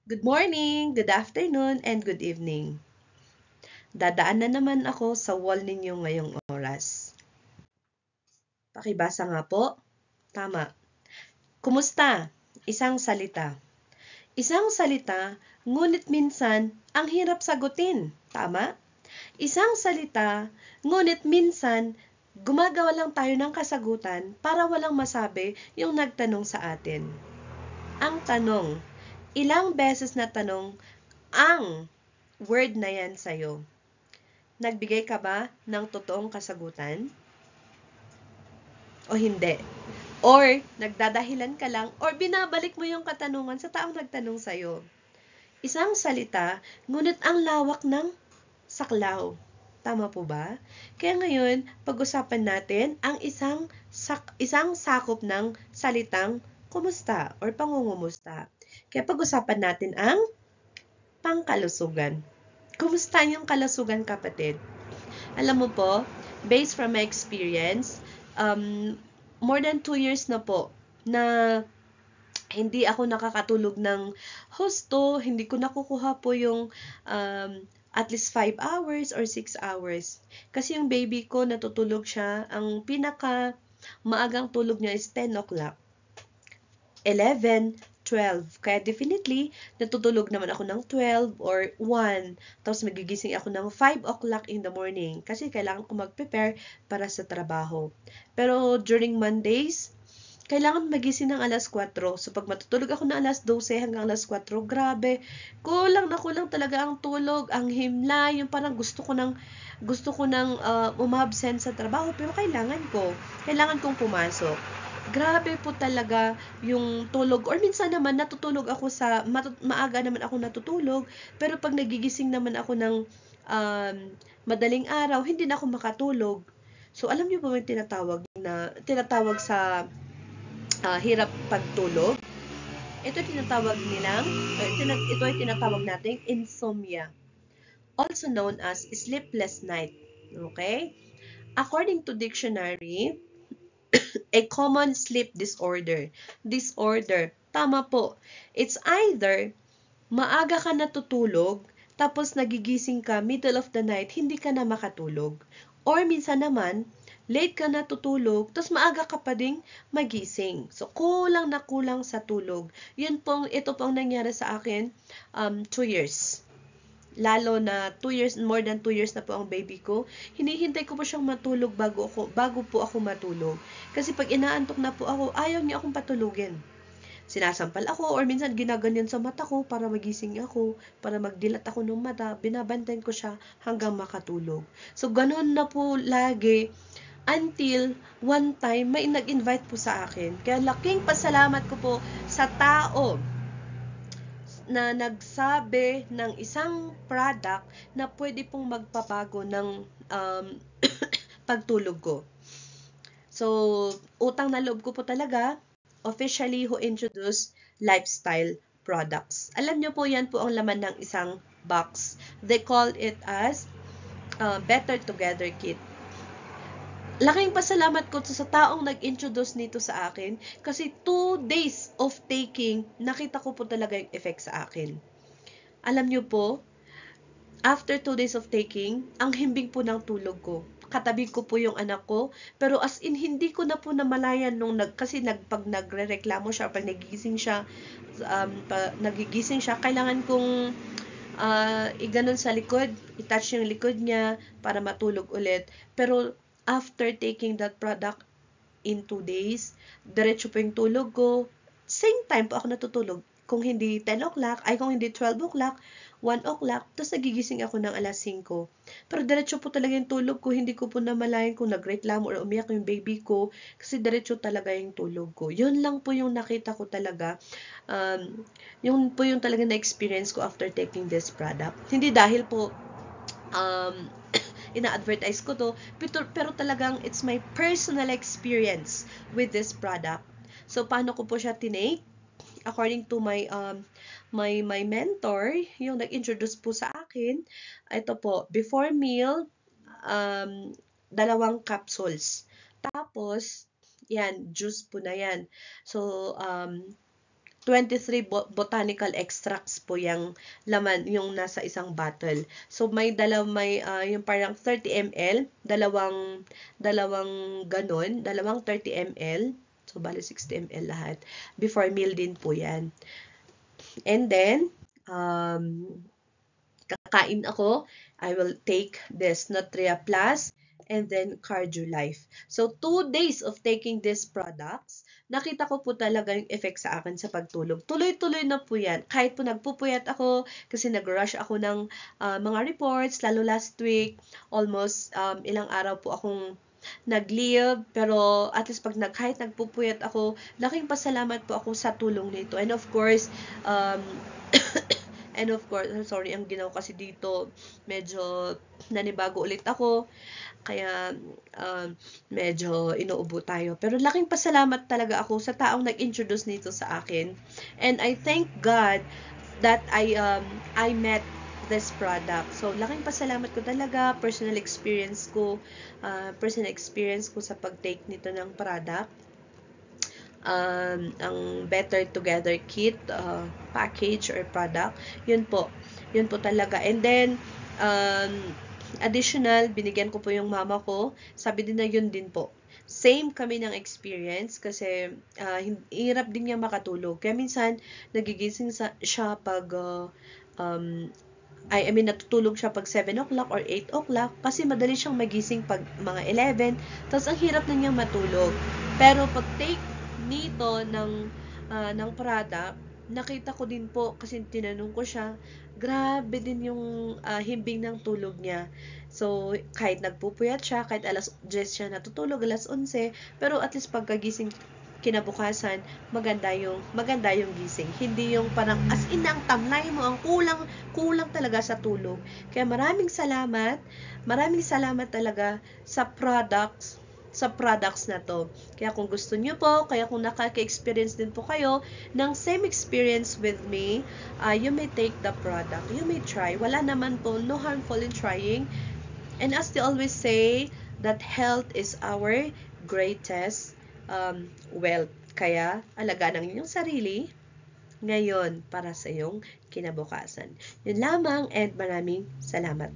Good morning, good afternoon, and good evening. Dadaan na naman ako sa wall ninyo ngayong oras. Pakibasa nga po. Tama. Kumusta? Isang salita. Isang salita, ngunit minsan, ang hirap sagutin. Tama? Isang salita, ngunit minsan, gumagawa lang tayo ng kasagutan para walang masabi yung nagtanong sa atin. Ang tanong, ilang beses na tanong ang word na yan sa'yo? Nagbigay ka ba ng totoong kasagutan? O hindi? Or nagdadahilan ka lang or binabalik mo yung katanungan sa taong nagtanong sa'yo? Isang salita, ngunit ang lawak ng saklaw. Tama po ba? Kaya ngayon, pag-usapan natin ang isang sakop ng salitang kumusta or pangungumusta. Kaya pag-usapan natin ang pangkalusugan. Kumusta yung kalusugan, kapatid? Alam mo po, based from my experience, more than 2 years na po na hindi ako nakakatulog ng husto, hindi ko nakukuha po yung at least 5 hours or 6 hours. Kasi yung baby ko natutulog siya, ang pinaka maagang tulog niya is 10 o'clock. 11, 12. Kaya definitely, natutulog naman ako ng 12 or 1. Tapos magigising ako ng 5 o'clock in the morning kasi kailangan ko mag-prepare para sa trabaho. Pero during Mondays, kailangan magising ng alas 4. So, pag matutulog ako ng alas 12 hanggang alas 4, grabe, kulang na kulang talaga ang tulog, ang himla, yung parang gusto ko nang umabsent sa trabaho, pero kailangan kong pumasok. Grabe po talaga yung tulog. Or minsan naman, maaga naman ako natutulog, pero pag nagigising naman ako ng madaling araw, hindi na ako makatulog. So, alam niyo ba yung tinatawag sa hirap pagtulog? Ito ay tinatawag nating insomnia, also known as sleepless night. Okay? According to dictionary, a common sleep disorder. Tama po. It's either maaga ka natutulog, tapos nagigising ka middle of the night, hindi ka na makatulog. Or minsan naman, late ka natutulog, tapos maaga ka pa ding magising. So, kulang na kulang sa tulog. Ito pong nangyari sa akin, 2 years. Lalo na 2 years, more than 2 years na po ang baby ko, hinihintay ko po siyang matulog bago po ako matulog. Kasi pag inaantok na po ako, ayaw niya akong patulugin. Sinasampal ako or minsan ginaganyan sa mata ko para magising ako, para magdilat ako ng mata, binabantayan ko siya hanggang makatulog. So, ganun na po lagi until one time may nag-invite po sa akin. Kaya laking pasalamat ko po sa tao na nagsabi ng isang product na pwede pong magpabago ng pagtulog ko. So, utang na loob ko po talaga, officially who introduced lifestyle products. Alam nyo po, yan po ang laman ng isang box. They call it as Better Together Kit. Laking pasalamat ko sa taong nag-introduce nito sa akin kasi 2 days of taking, nakita ko po talaga yung effect sa akin. Alam nyo po, after 2 days of taking, ang himbing po ng tulog ko. Katabi ko po yung anak ko, pero as in, hindi ko na po namalayan kasi pag nagre-reklamo siya, pag nagigising siya, kailangan kong iganon sa likod, i-touch yung likod niya para matulog ulit. Pero after taking that product in 2 days, diretso po yung tulog ko. Same time po ako natutulog. Kung hindi 10 o'clock, kung hindi 12 o'clock, 1 o'clock, tapos nagigising ako ng alas 5. Pero diretso po talaga yung tulog ko, hindi ko po namalayan kung nagreklamo or umiyak yung baby ko, kasi diretso talaga yung tulog ko. Yun lang po yung nakita ko talaga. Yun po yung talaga na-experience ko after taking this product. Hindi dahil po ina-advertise ko to, pero talagang it's my personal experience with this product. So, paano ko po siya tinake? According to my mentor, yung nag-introduce po sa akin, ito po, before meal, 2 capsules. Tapos, yan, juice po na yan. So, 23 botanical extracts po yung laman, yung nasa isang bottle. So may yung parang 30 ml, dalawang ganon, dalawang 30 ml. So bali 60 ml lahat. Before meal din po yan. And then, kakain ako, I will take this Nutria Plus and then CardioLife. So, 2 days of taking these products, nakita ko po talaga yung effect sa akin sa pagtulog. Tuloy-tuloy na po yan. Kahit po nagpupuyat ako, kasi nag-rush ako ng mga reports, lalo last week, almost ilang araw po akong nag-leave, pero at least kahit nagpupuyat ako, laking pasalamat po ako sa tulong nito. And of course, sorry, ang ginawa kasi dito, medyo nanibago ulit ako. Kaya, medyo inuubo tayo. Pero laking pasalamat talaga ako sa taong nag-introduce nito sa akin. And I thank God that I met this product. So, laking pasalamat ko talaga, personal experience ko sa pag-take nito ng product. Ang Better Together kit, package or product, yun po talaga. And then, additional, binigyan ko po yung mama ko, sabi din na yun din po. Same kami ng experience kasi hirap din niya makatulog. Kaya minsan, nagigising siya pag natutulog siya pag 7 o'clock or 8 o'clock kasi madali siyang magising pag mga 11. Tapos, ang hirap na niyang matulog. Pero, pag take nito ng product, nakita ko din po, kasi tinanong ko siya, grabe din yung himbing ng tulog niya. So, kahit nagpupuyat siya, kahit alas 10 siya natutulog, alas 11, pero at least pagkagising kinabukasan, maganda yung gising. Hindi yung parang as in ang tamlay mo, ang kulang talaga sa tulog. Kaya maraming salamat talaga sa products na to. Kaya kung gusto niyo po, kaya kung nakaka-experience din po kayo ng same experience with me, you may take the product. You may try. Wala naman po, no harmful in trying. And as they always say, that health is our greatest wealth. Kaya, alagaan ang inyong sarili ngayon para sa iyong kinabukasan. Yun lamang and maraming salamat.